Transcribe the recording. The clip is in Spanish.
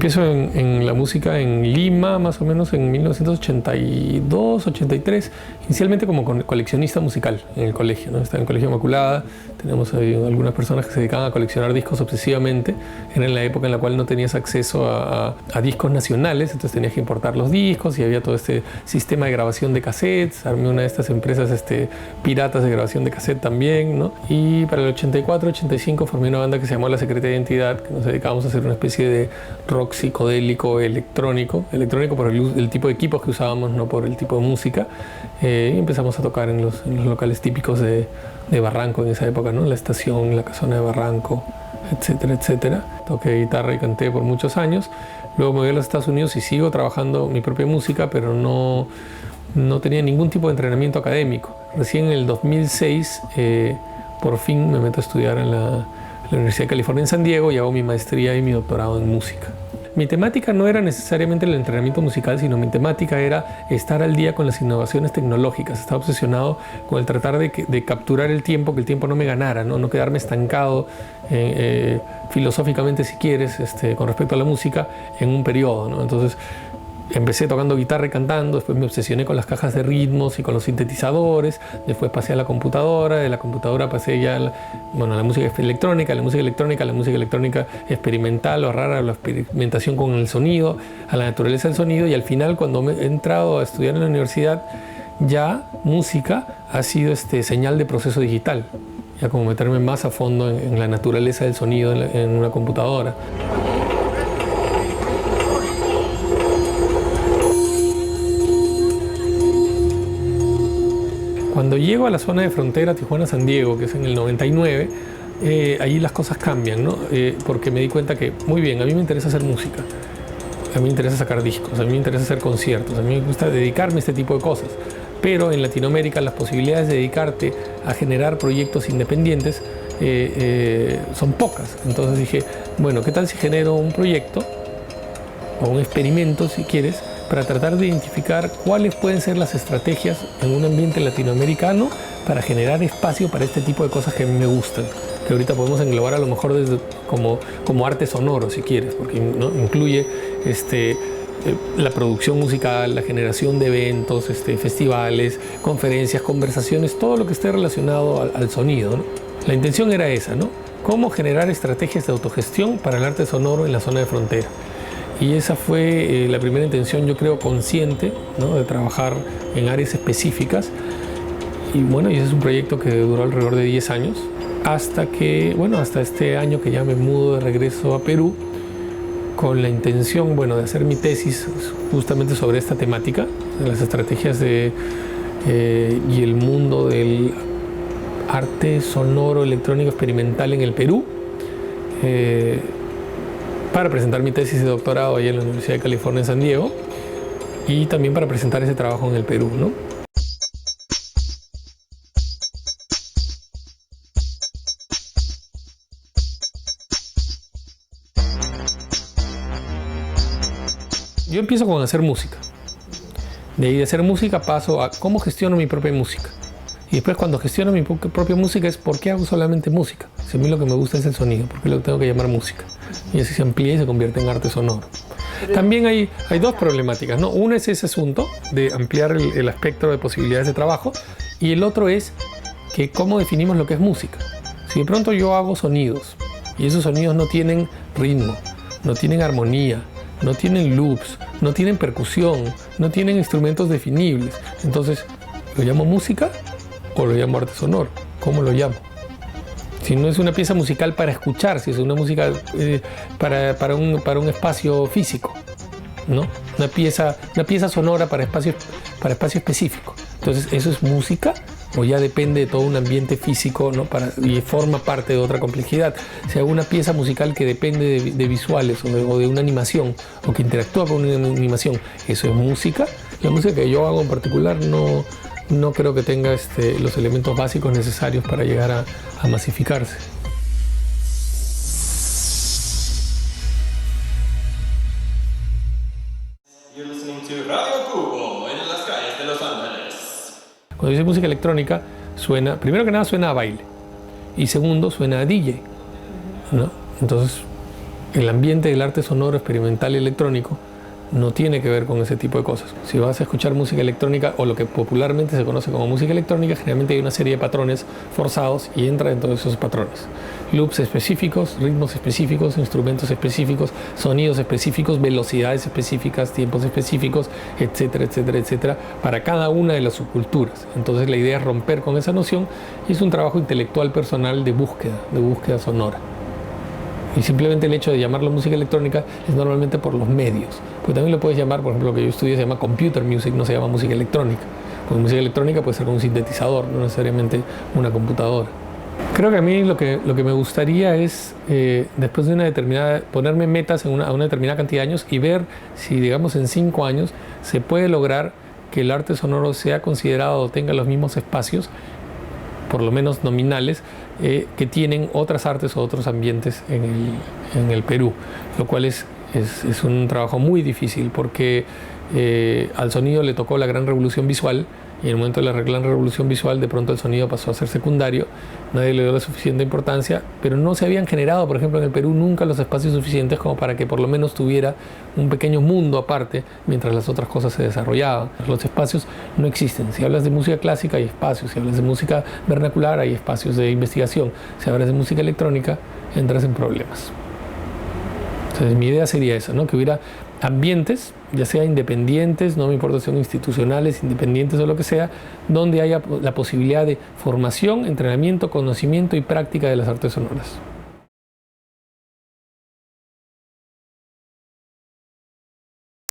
Empiezo en la música en Lima, más o menos en 1982, 83, inicialmente como coleccionista musical en el colegio, ¿no? Estaba en el Colegio Inmaculada, tenemos ahí algunas personas que se dedicaban a coleccionar discos obsesivamente. Era en la época en la cual no tenías acceso a discos nacionales, entonces tenías que importar los discos y había todo este sistema de grabación de cassettes. Armé una de estas empresas piratas de grabación de cassette también, ¿no? Y para el 84, 85 formé una banda que se llamó La Secreta Identidad, que nos dedicábamos a hacer una especie de rock psicodélico electrónico por el tipo de equipos que usábamos, no por el tipo de música. Y empezamos a tocar en los locales típicos de Barranco en esa época, ¿no? La Estación, la Casona de Barranco, etcétera, etcétera. Toqué guitarra y canté por muchos años. Luego me voy a los Estados Unidos y sigo trabajando mi propia música, pero no tenía ningún tipo de entrenamiento académico. Recién en el 2006 por fin me meto a estudiar en la Universidad de California en San Diego y hago mi maestría y mi doctorado en música. Mi temática no era necesariamente el entrenamiento musical, sino mi temática era estar al día con las innovaciones tecnológicas. Estaba obsesionado con el tratar de capturar el tiempo, que el tiempo no me ganara, no quedarme estancado filosóficamente, si quieres, con respecto a la música en un periodo, ¿no? Entonces empecé tocando guitarra y cantando, después me obsesioné con las cajas de ritmos y con los sintetizadores, después pasé a la computadora, de la computadora pasé ya a la música electrónica, la música electrónica experimental o rara, la experimentación con el sonido, a la naturaleza del sonido, y al final, cuando me he entrado a estudiar en la universidad, ya música ha sido señal de proceso digital, ya como meterme más a fondo en la naturaleza del sonido en una computadora. Cuando llego a la zona de frontera Tijuana-San Diego, que es en el 99, ahí las cosas cambian, ¿no? Porque me di cuenta que, muy bien, a mí me interesa hacer música, a mí me interesa sacar discos, a mí me interesa hacer conciertos, a mí me gusta dedicarme a este tipo de cosas, pero en Latinoamérica las posibilidades de dedicarte a generar proyectos independientes son pocas. Entonces dije, bueno, ¿qué tal si genero un proyecto o un experimento, si quieres, para tratar de identificar cuáles pueden ser las estrategias en un ambiente latinoamericano para generar espacio para este tipo de cosas que a mí me gustan, que ahorita podemos englobar a lo mejor desde como arte sonoro, si quieres, porque, ¿no?, incluye la producción musical, la generación de eventos, festivales, conferencias, conversaciones, todo lo que esté relacionado al sonido, ¿no? La intención era esa, ¿no? Cómo generar estrategias de autogestión para el arte sonoro en la zona de frontera. Y esa fue la primera intención, yo creo, consciente, ¿no?, de trabajar en áreas específicas. Y bueno, y ese es un proyecto que duró alrededor de 10 años, hasta este año que ya me mudo de regreso a Perú, con la intención, de hacer mi tesis justamente sobre esta temática, de las estrategias y el mundo del arte sonoro electrónico experimental en el Perú, para presentar mi tesis de doctorado allá en la Universidad de California en San Diego, y también para presentar ese trabajo en el Perú, ¿no? Yo empiezo con hacer música. De ahí de hacer música paso a cómo gestiono mi propia música. Y después, cuando gestiono mi propia música, es por qué hago solamente música. Si a mí lo que me gusta es el sonido, ¿por qué lo tengo que llamar música? Y así se amplía y se convierte en arte sonoro. También hay dos problemáticas, ¿no? Una es ese asunto de ampliar el espectro de posibilidades de trabajo, y el otro es que cómo definimos lo que es música. Si de pronto yo hago sonidos y esos sonidos no tienen ritmo, no tienen armonía, no tienen loops, no tienen percusión, no tienen instrumentos definibles, entonces, ¿lo llamo música o lo llamo arte sonoro? ¿Cómo lo llamo? Si no es una pieza musical para escuchar, si es una música para un espacio físico, ¿no? Una pieza sonora para espacio específico. Entonces, ¿eso es música o ya depende de todo un ambiente físico, ¿no?, y forma parte de otra complejidad? Si hago una pieza musical que depende de visuales o de una animación, o que interactúa con una animación, ¿eso es música? La música que yo hago en particular no creo que tenga los elementos básicos necesarios para llegar a masificarse. You're listening to Radio Cubo en las calles de Los Ángeles. Cuando dice música electrónica, primero que nada suena a baile, y segundo, suena a DJ, ¿no? Entonces, el ambiente del arte sonoro, experimental y electrónico no tiene que ver con ese tipo de cosas. Si vas a escuchar música electrónica o lo que popularmente se conoce como música electrónica, generalmente hay una serie de patrones forzados y entra dentro de esos patrones. Loops específicos, ritmos específicos, instrumentos específicos, sonidos específicos, velocidades específicas, tiempos específicos, etcétera, etcétera, etcétera, para cada una de las subculturas. Entonces la idea es romper con esa noción y es un trabajo intelectual personal de búsqueda sonora. Y simplemente el hecho de llamarlo música electrónica es normalmente por los medios. Pues también lo puedes llamar, por ejemplo, lo que yo estudié se llama computer music, no se llama música electrónica. Porque música electrónica puede ser con un sintetizador, no necesariamente una computadora. Creo que a mí lo que me gustaría es, después de una determinada, ponerme metas a una determinada cantidad de años y ver si, digamos, en 5 años se puede lograr que el arte sonoro sea considerado o tenga los mismos espacios, por lo menos nominales, que tienen otras artes o otros ambientes en el Perú, lo cual es un trabajo muy difícil porque al sonido le tocó la gran revolución visual y en el momento de la gran revolución visual de pronto el sonido pasó a ser secundario, nadie le dio la suficiente importancia, pero no se habían generado, por ejemplo, en el Perú nunca los espacios suficientes como para que por lo menos tuviera un pequeño mundo aparte mientras las otras cosas se desarrollaban. Los espacios no existen. Si hablas de música clásica hay espacios, si hablas de música vernacular hay espacios de investigación, si hablas de música electrónica entras en problemas. Entonces mi idea sería esa, ¿no? Que hubiera ambientes, ya sea independientes, no me importa si son institucionales, independientes o lo que sea, donde haya la posibilidad de formación, entrenamiento, conocimiento y práctica de las artes sonoras.